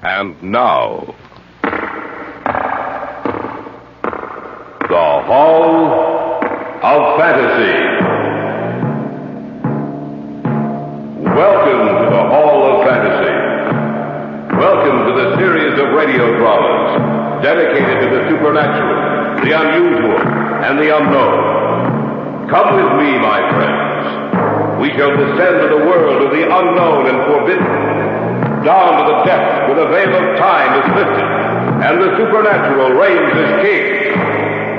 And now, the Hall of Fantasy. Welcome to the Hall of Fantasy. Welcome to the series of radio dramas dedicated to the supernatural, the unusual, and the unknown. Come with me, my friends. We shall descend to the world of the unknown and forbidden. Down to the depths where the veil of time is lifted, and the supernatural reigns as king.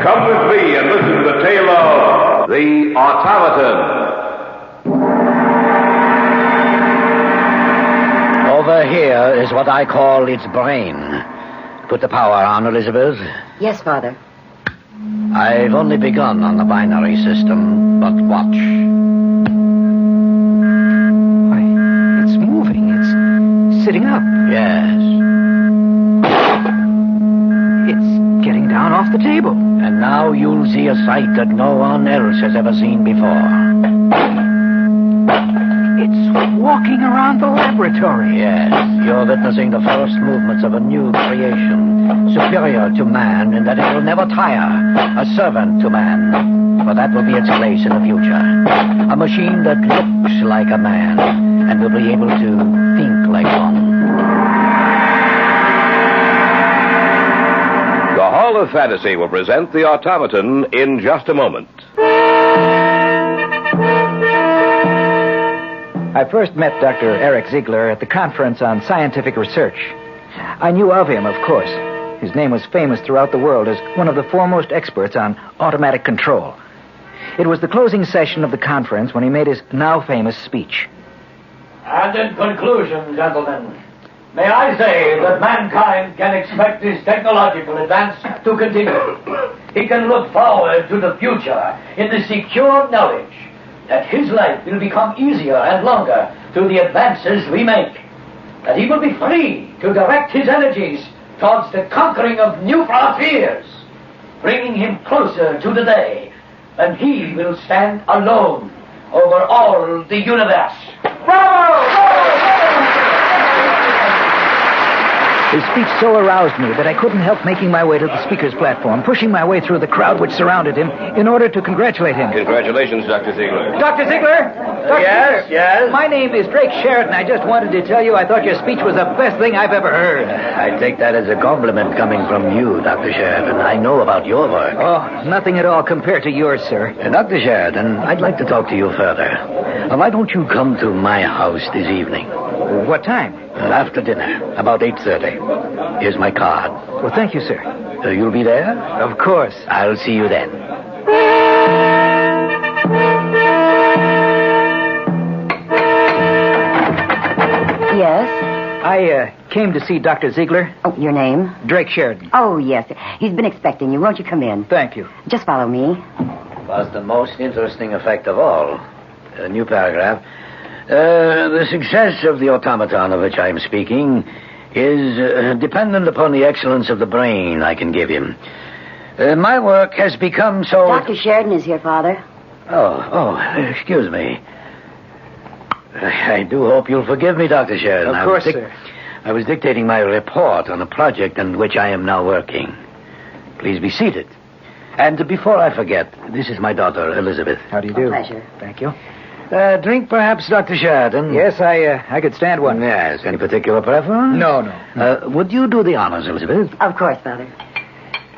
Come with me and listen to the tale of the Automaton. Over here is what I call its brain. Put the power on, Elizabeth. Yes, Father. I've only begun on the binary system, but watch. Why, it's moving. It's sitting up. Yes. It's getting down off the table. And now you'll see a sight that no one else has ever seen before. It's walking around the laboratory. Yes, you're witnessing the first movements of a new creation, superior to man in that it will never tire, a servant to man. For that will be its place in the future. A machine that looks like a man and will be able to think like one. The Hall of Fantasy will present the Automaton in just a moment. I first met Dr. Eric Ziegler at the Conference on Scientific Research. I knew of him, of course. His name was famous throughout the world as one of the foremost experts on automatic control. It was the closing session of the conference when he made his now famous speech. And in conclusion, gentlemen, may I say that mankind can expect his technological advance to continue. He can look forward to the future in the secure knowledge that his life will become easier and longer through the advances we make. That he will be free to direct his energies towards the conquering of new frontiers, bringing him closer to the day when he will stand alone over all the universe. Bravo! His speech so aroused me that I couldn't help making my way to the speaker's platform, pushing my way through the crowd which surrounded him in order to congratulate him. Congratulations, Dr. Ziegler. Dr. Ziegler? Yes? My name is Drake Sheridan. I just wanted to tell you I thought your speech was the best thing I've ever heard. I take that as a compliment coming from you, Dr. Sheridan. I know about your work. Oh, nothing at all compared to yours, sir. Dr. Sheridan, I'd like to talk to you further. Why don't you come to my house this evening? What time? After dinner, about 8:30. Here's my card. Well, thank you, sir. You'll be there? Of course. I'll see you then. Yes? I came to see Dr. Ziegler. Oh, your name? Drake Sheridan. Oh, yes. He's been expecting you. Won't you come in? Thank you. Just follow me. Was the most interesting effect of all. A new paragraph. The success of the automaton of which I am speaking is dependent upon the excellence of the brain I can give him. My work has become so... Dr. Sheridan is here, Father. Oh, excuse me. I do hope you'll forgive me, Dr. Sheridan. Of course, sir. I was dictating my report on a project on which I am now working. Please be seated. And before I forget, this is my daughter, Elizabeth. How do you do? Pleasure. Thank you. Drink, perhaps, Dr. Sheridan? Yes, I could stand one. Yes. Any particular preference? No. Would you do the honors, Elizabeth? Of course, Father.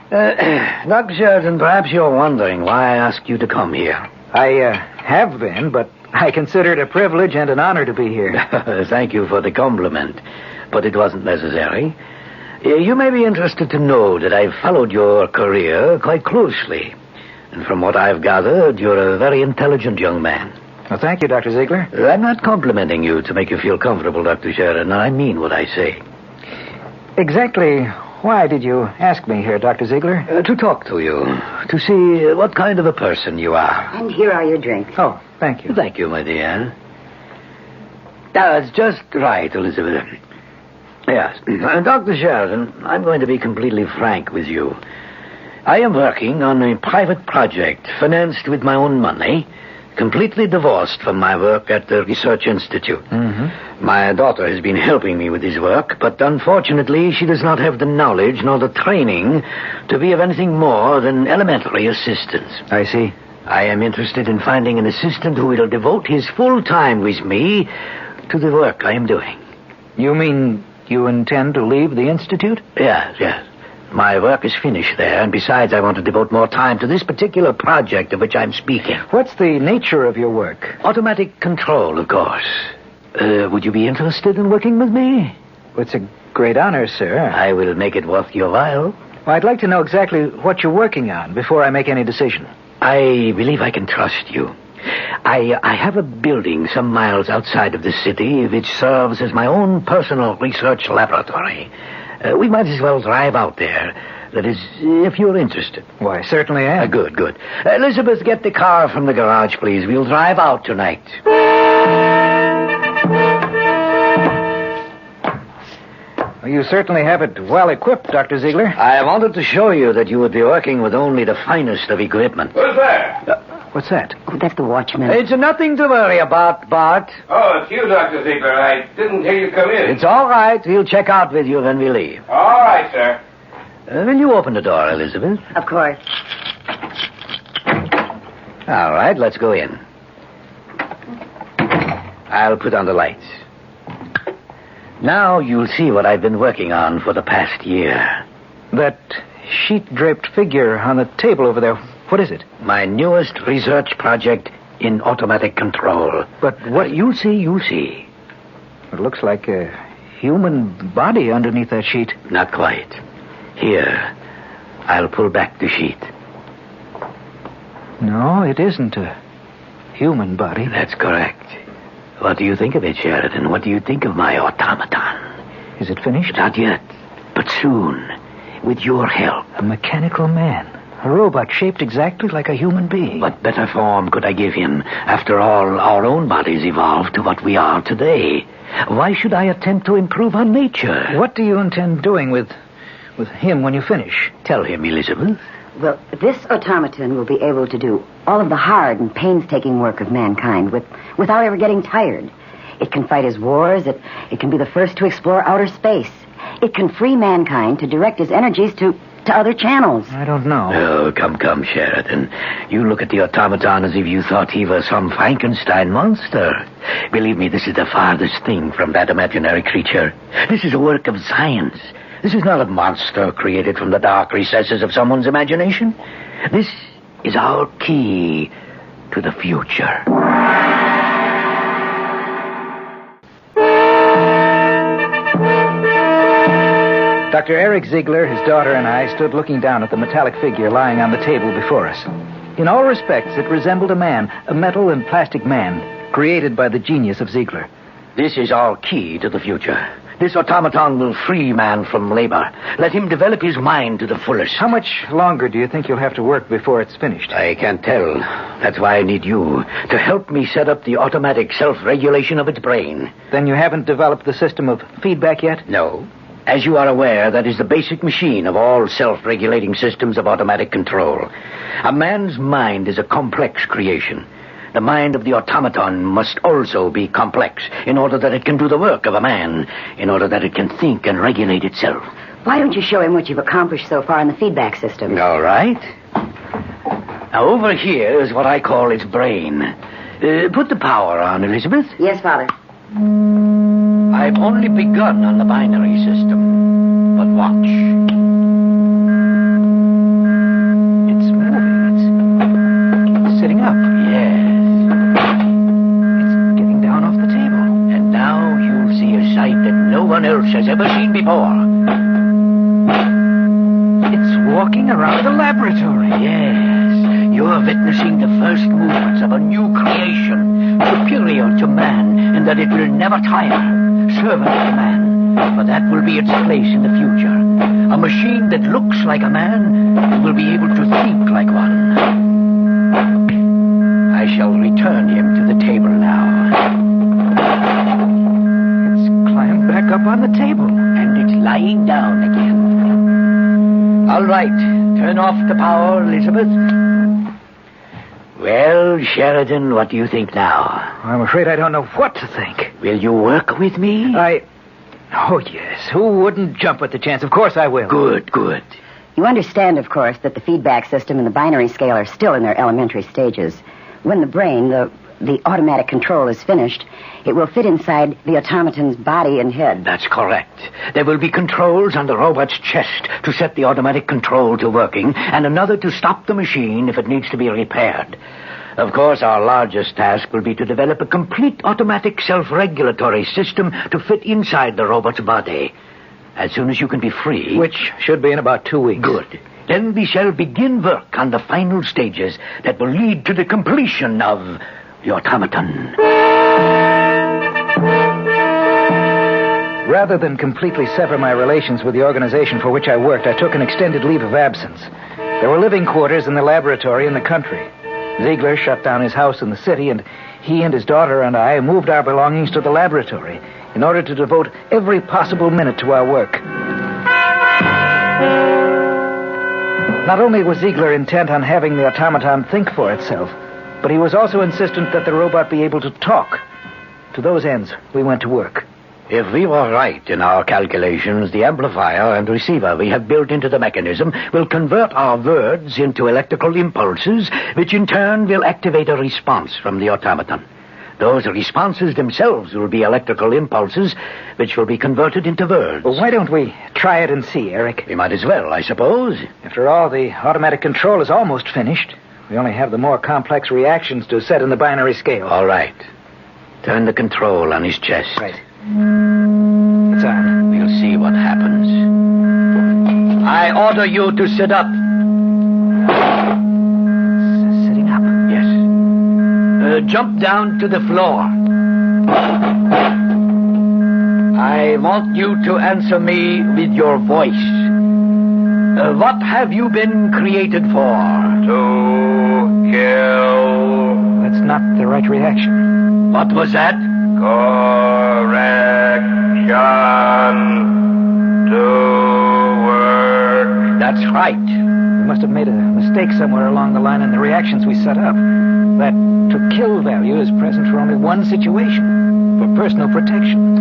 Dr. Sheridan, perhaps you're wondering why I asked you to come here. I have been, but I consider it a privilege and an honor to be here. Thank you for the compliment, but it wasn't necessary. You may be interested to know that I've followed your career quite closely. And from what I've gathered, you're a very intelligent young man. Well, thank you, Dr. Ziegler. I'm not complimenting you to make you feel comfortable, Dr. Sheridan. I mean what I say. Exactly why did you ask me here, Dr. Ziegler? To talk to you. To see what kind of a person you are. And here are your drinks. Oh, thank you. Thank you, my dear. That's just right, Elizabeth. Yes. Dr. Sheridan, I'm going to be completely frank with you. I am working on a private project financed with my own money completely divorced from my work at the Research Institute. Mm-hmm. My daughter has been helping me with this work, but unfortunately she does not have the knowledge nor the training to be of anything more than elementary assistance. I see. I am interested in finding an assistant who will devote his full time with me to the work I am doing. You mean you intend to leave the Institute? Yes. My work is finished there, and besides, I want to devote more time to this particular project of which I'm speaking. What's the nature of your work? Automatic control, of course. Would you be interested in working with me? It's a great honor, sir. I will make it worth your while. Well, I'd like to know exactly what you're working on before I make any decision. I believe I can trust you. I have a building some miles outside of the city which serves as my own personal research laboratory. We might as well drive out there. That is, if you're interested. Why, I certainly am. Good. Elizabeth, get the car from the garage, please. We'll drive out tonight. Well, you certainly have it well equipped, Dr. Ziegler. I wanted to show you that you would be working with only the finest of equipment. Who's there? What's that? Oh, that's the watchman. It's nothing to worry about, Bart. Oh, it's you, Dr. Ziegler. I didn't hear you come in. It's all right. He'll check out with you when we leave. All right, sir. Will you open the door, Elizabeth? Of course. All right, let's go in. I'll put on the lights. Now you'll see what I've been working on for the past year. That sheet-draped figure on the table over there, what is it? My newest research project in automatic control. But what... You'll see. It looks like a human body underneath that sheet. Not quite. Here, I'll pull back the sheet. No, it isn't a human body. That's correct. What do you think of it, Sheridan? What do you think of my automaton? Is it finished? Not yet, but soon, with your help. A mechanical man. A robot shaped exactly like a human being. What better form could I give him? After all, our own bodies evolved to what we are today. Why should I attempt to improve on nature? What do you intend doing with him when you finish? Tell him, Elizabeth. Well, this automaton will be able to do all of the hard and painstaking work of mankind without ever getting tired. It can fight his wars. It can be the first to explore outer space. It can free mankind to direct his energies to other channels. I don't know. Oh, come, Sheridan. You look at the automaton as if you thought he was some Frankenstein monster. Believe me, this is the farthest thing from that imaginary creature. This is a work of science. This is not a monster created from the dark recesses of someone's imagination. This is our key to the future. Dr. Eric Ziegler, his daughter, and I stood looking down at the metallic figure lying on the table before us. In all respects, it resembled a man, a metal and plastic man, created by the genius of Ziegler. This is our key to the future. This automaton will free man from labor. Let him develop his mind to the fullest. How much longer do you think you'll have to work before it's finished? I can't tell. That's why I need you to help me set up the automatic self-regulation of its brain. Then you haven't developed the system of feedback yet? No. As you are aware, that is the basic machine of all self-regulating systems of automatic control. A man's mind is a complex creation. The mind of the automaton must also be complex in order that it can do the work of a man, in order that it can think and regulate itself. Why don't you show him what you've accomplished so far in the feedback system? All right. Now, over here is what I call its brain. Put the power on, Elizabeth. Yes, Father. I've only begun on the binary system. But watch. It's moving. It's sitting up. Yes. It's getting down off the table. And now you'll see a sight that no one else has ever seen before. It's walking around the laboratory. Yes. You're witnessing the first movements of a new creation, superior to man, in that it will never tire. Servant to man, for that will be its place in the future. A machine that looks like a man and will be able to think like one. I shall return him to the table now. It's climbed back up on the table. And it's lying down again. All right, turn off the power, Elizabeth. Well, Sheridan, what do you think now? I'm afraid I don't know what to think. Will you work with me? Oh, yes. Who wouldn't jump at the chance? Of course I will. Good. You understand, of course, that the feedback system and the binary scale are still in their elementary stages. When the brain, the automatic control is finished, it will fit inside the automaton's body and head. That's correct. There will be controls on the robot's chest to set the automatic control to working, and another to stop the machine if it needs to be repaired. Of course, our largest task will be to develop a complete automatic self-regulatory system to fit inside the robot's body. As soon as you can be free... Which should be in about 2 weeks. Good. Then we shall begin work on the final stages that will lead to the completion of the automaton. Rather than completely sever my relations with the organization for which I worked, I took an extended leave of absence. There were living quarters in the laboratory in the country. Ziegler shut down his house in the city, and he and his daughter and I moved our belongings to the laboratory in order to devote every possible minute to our work. Not only was Ziegler intent on having the automaton think for itself, but he was also insistent that the robot be able to talk. To those ends, we went to work. If we were right in our calculations, the amplifier and receiver we have built into the mechanism will convert our words into electrical impulses, which in turn will activate a response from the automaton. Those responses themselves will be electrical impulses, which will be converted into words. Well, why don't we try it and see, Eric? We might as well, I suppose. After all, the automatic control is almost finished. We only have the more complex reactions to set in the binary scale. All right. Turn the control on his chest. Right. It's on. We'll see what happens. I order you to sit up. Sitting up. Yes. Jump down to the floor. I want you to answer me with your voice. What have you been created for? To kill. That's not the right reaction. What was that? Correction. To work. That's right. We must have made a mistake somewhere along the line in the reactions we set up. That to kill value is present for only one situation, for personal protection.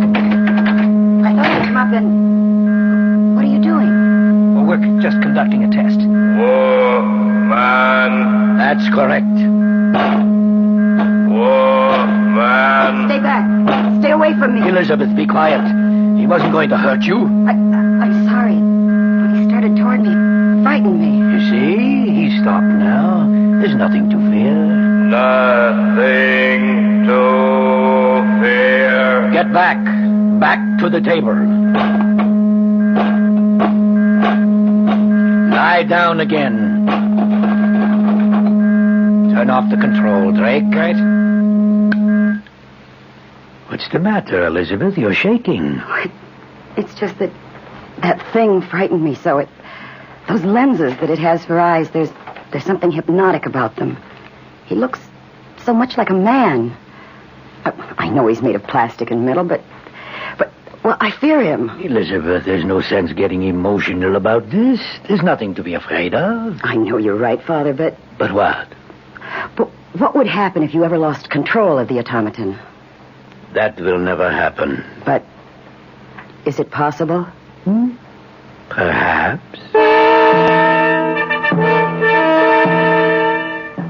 I thought you'd come up and... What are you doing? Well, we're just conducting a test. Woman. That's correct. Woman. Stay back. Stay away from me. Elizabeth, be quiet. He wasn't going to hurt you. I'm sorry. When he started toward me, it frightened me. You see, he's stopped now. There's nothing to fear. Nothing to fear. Get back. Back to the table. Lie down again. Turn off the control, Drake. Right. What's the matter, Elizabeth? You're shaking. It's just that thing frightened me so. Those lenses that it has for eyes, there's something hypnotic about them. He looks so much like a man. I know he's made of plastic and metal, but well, I fear him. Elizabeth, there's no sense getting emotional about this. There's nothing to be afraid of. I know you're right, Father, but... But what? But what would happen if you ever lost control of the automaton? That will never happen. But is it possible? Perhaps.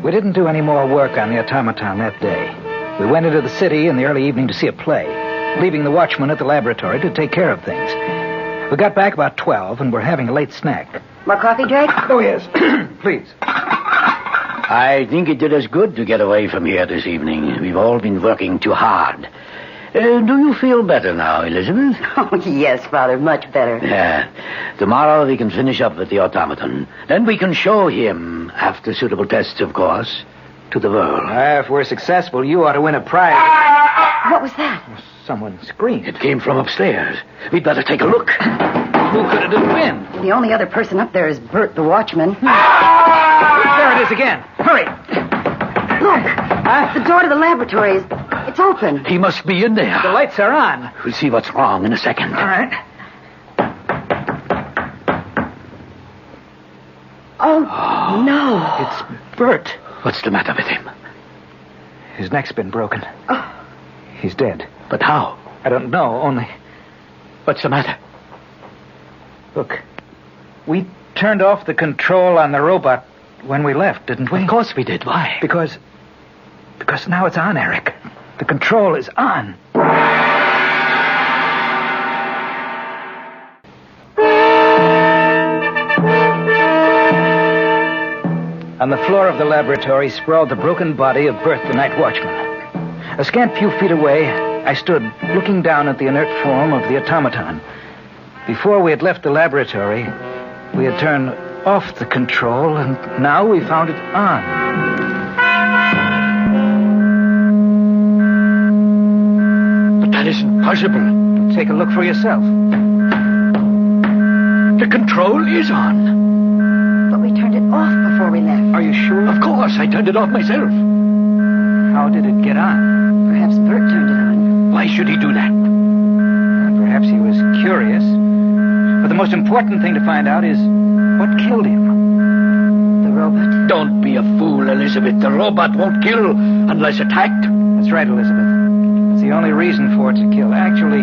We didn't do any more work on the automaton that day. We went into the city in the early evening to see a play, leaving the watchman at the laboratory to take care of things. We got back about 12 and were having a late snack. More coffee, Drake? Oh, yes. Please. I think it did us good to get away from here this evening. We've all been working too hard. Do you feel better now, Elizabeth? Oh, yes, Father, much better. Yeah. Tomorrow we can finish up with the automaton. Then we can show him, after suitable tests, of course, to the world. If we're successful, you ought to win a prize. What was that? Someone screamed. It came from upstairs. We'd better take a look. Who could it have been? The only other person up there is Bert, the watchman. There it is again. Hurry. Look, the door to the laboratory it's open. He must be in there. The lights are on. We'll see what's wrong in a second. All right. Oh, no. It's Bert. What's the matter with him? His neck's been broken. Oh. He's dead. But how? I don't know, only... What's the matter? Look, we turned off the control on the robot when we left, didn't we? Of course we did. Why? Because now it's on, Eric. The control is on. On the floor of the laboratory sprawled the broken body of Bert, the night watchman. A scant few feet away, I stood looking down at the inert form of the automaton. Before we had left the laboratory, we had turned off the control, and now we found it on. But that isn't possible. Take a look for yourself. The control is on. But we turned it off before we left. Are you sure? Of course, I turned it off myself. How did it get on? Perhaps Bert turned it on. Why should he do that? Perhaps he was curious. But the most important thing to find out is what killed him. The robot? Don't be a fool, Elizabeth. The robot won't kill unless attacked. That's right, Elizabeth. It's the only reason for it to kill. Actually,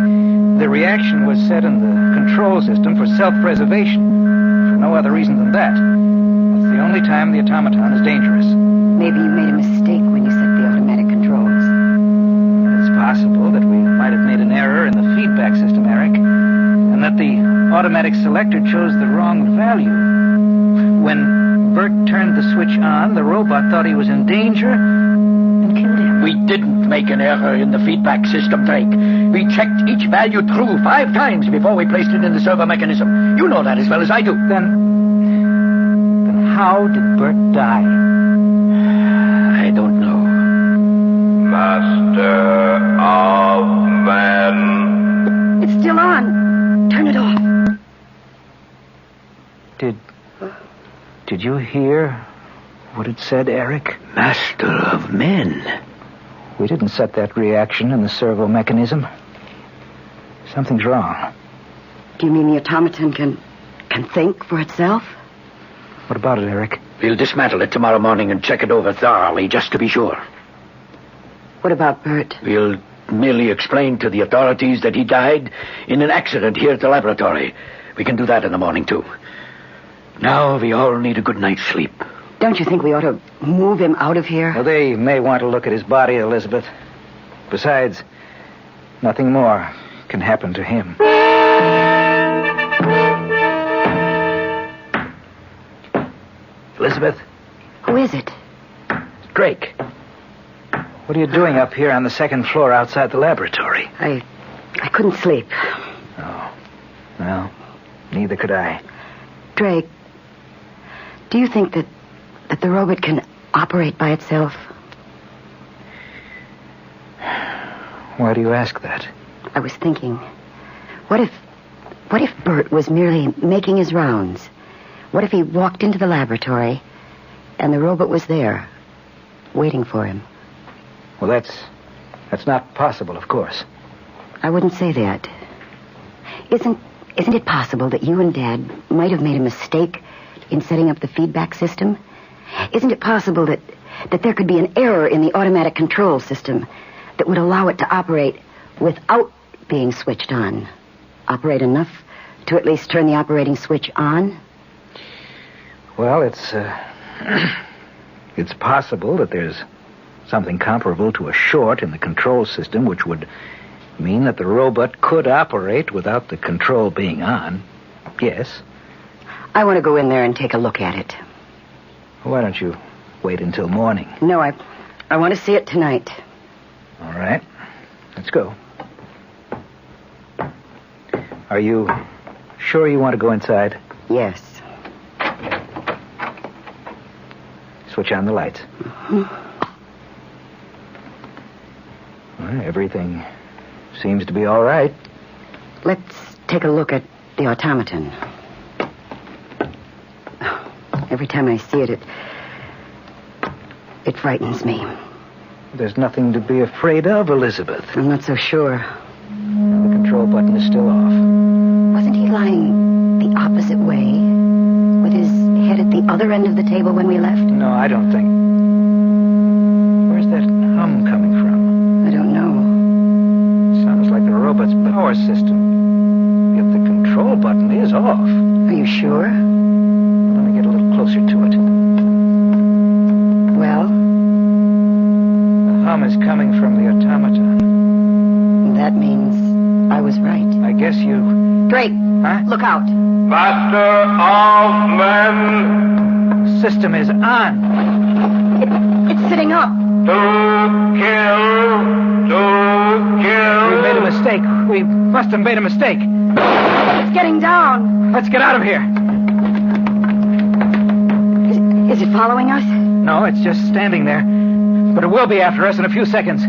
the reaction was set in the control system for self-preservation. For no other reason than that. That's the only time the automaton is dangerous. Maybe you made a mistake when you set the automatic controls. It's possible that we might have made an error in the feedback system, Eric. And that the automatic selector chose the wrong value. When Bert turned the switch on, the robot thought he was in danger and killed him. We didn't make an error in the feedback system, Drake. We checked each value through 5 times before we placed it in the servo mechanism. You know that as well as I do. Then how did Bert die? I don't know. Master of Man. It's still on. Turn it off. Did you hear what it said, Eric? Master of men. We didn't set that reaction in the servo mechanism. Something's wrong. Do you mean the automaton can think for itself? What about it, Eric? We'll dismantle it tomorrow morning and check it over thoroughly, just to be sure. What about Bert? We'll merely explain to the authorities that he died in an accident here at the laboratory. We can do that in the morning, too. Now we all need a good night's sleep. Don't you think we ought to move him out of here? Well, they may want to look at his body, Elizabeth. Besides, nothing more can happen to him. Elizabeth? Who is it? Drake. What are you doing up here on the second floor outside the laboratory? I couldn't sleep. Oh. Well, neither could I. Drake, do you think that the robot can operate by itself? Why do you ask that? I was thinking, what if Bert was merely making his rounds? What if he walked into the laboratory and the robot was there, waiting for him? Well, that's not possible, of course. I wouldn't say that. Isn't it possible that you and Dad might have made a mistake in setting up the feedback system? Isn't it possible that there could be an error in the automatic control system that would allow it to operate without being switched on? Operate enough to at least turn the operating switch on? Well, it's possible that there's something comparable to a short in the control system, which would mean that the robot could operate without the control being on. Yes. I want to go in there and take a look at it. Why don't you wait until morning? No, I want to see it tonight. All right. Let's go. Are you sure you want to go inside? Yes. Switch on the lights. Mm-hmm. Well, everything seems to be all right. Let's take a look at the automaton. Every time I see it, it frightens me. There's nothing to be afraid of, Elizabeth. I'm not so sure. The control button is still off. Wasn't he lying the opposite way, with his head at the other end of the table when we left? No, I don't think. off. Are you sure? Let me get a little closer to it. Well, The hum is coming from the automaton. that means I was right. I guess you... Drake, Huh? look out. Master of men, System is on. It's sitting up. to kill. We made a mistake. We must have made a mistake. It's getting down. Let's get out of here. Is it following us? No, it's just standing there. But it will be after us in a few seconds.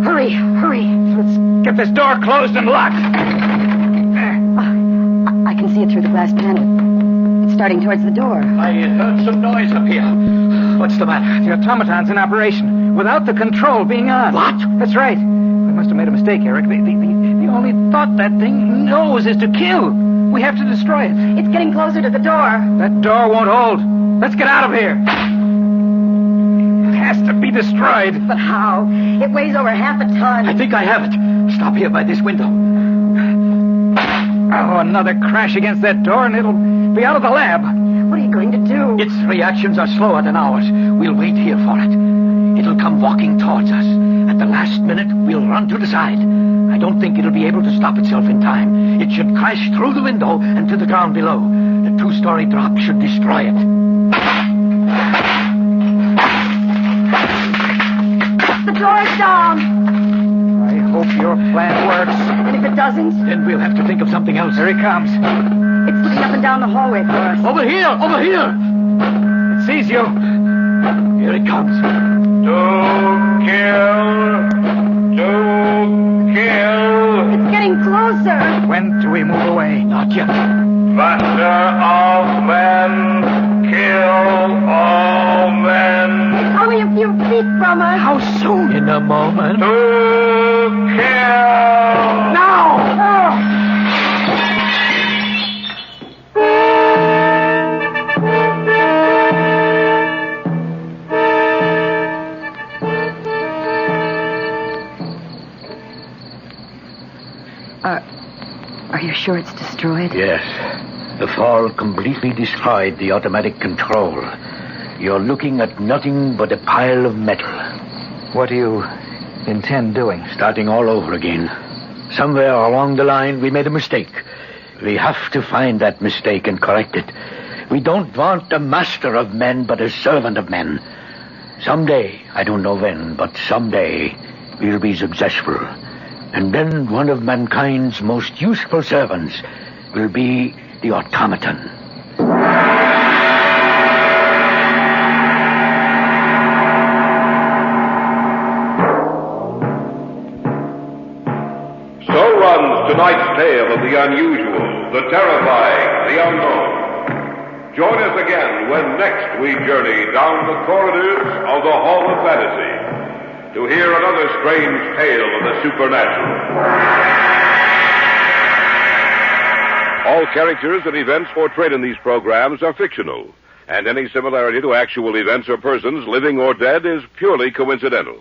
Hurry, hurry. Let's get this door closed and locked. There. I can see it through the glass panel. It's starting towards the door. I heard some noise up here. What's the matter? The automaton's in operation, without the control being on. What? That's right. We must have made a mistake, Eric. The only thought that thing knows is to kill. We have to destroy it. It's getting closer to the door. That door won't hold. Let's get out of here. It has to be destroyed. But how? It weighs over half a ton. I think I have it. Stop here by this window. Oh, another crash against that door and it'll be out of the lab. What are you going to do? Its reactions are slower than ours. We'll wait here for it. It'll come walking towards us. At the last minute, we'll run to the side. I don't think it'll be able to stop itself in time. It should crash through the window and to the ground below. The two-story drop should destroy it. The door's down. I hope your plan works. And if it doesn't, Then we'll have to think of something else. Here he comes. it's looking up and down the hallway for us. Over here! Over here! It sees you. Here it comes. To kill. It's getting closer. When do we move away? Not yet. Master of men, kill all men. It's only a few feet from us. How soon? In a moment. To kill. Now! Are you sure it's destroyed? Yes. The fall completely destroyed the automatic control. You're looking at nothing but a pile of metal. What do you intend doing? Starting all over again. Somewhere along the line, we made a mistake. We have to find that mistake and correct it. We don't want a master of men, but a servant of men. Someday, I don't know when, but someday, we'll be successful. And then one of mankind's most useful servants will be the automaton. So runs tonight's tale of the unusual, the terrifying, the unknown. Join us again when next we journey down the corridors of the Hall of Fantasy to hear another strange tale of the supernatural. All characters and events portrayed in these programs are fictional, and any similarity to actual events or persons, living or dead, is purely coincidental.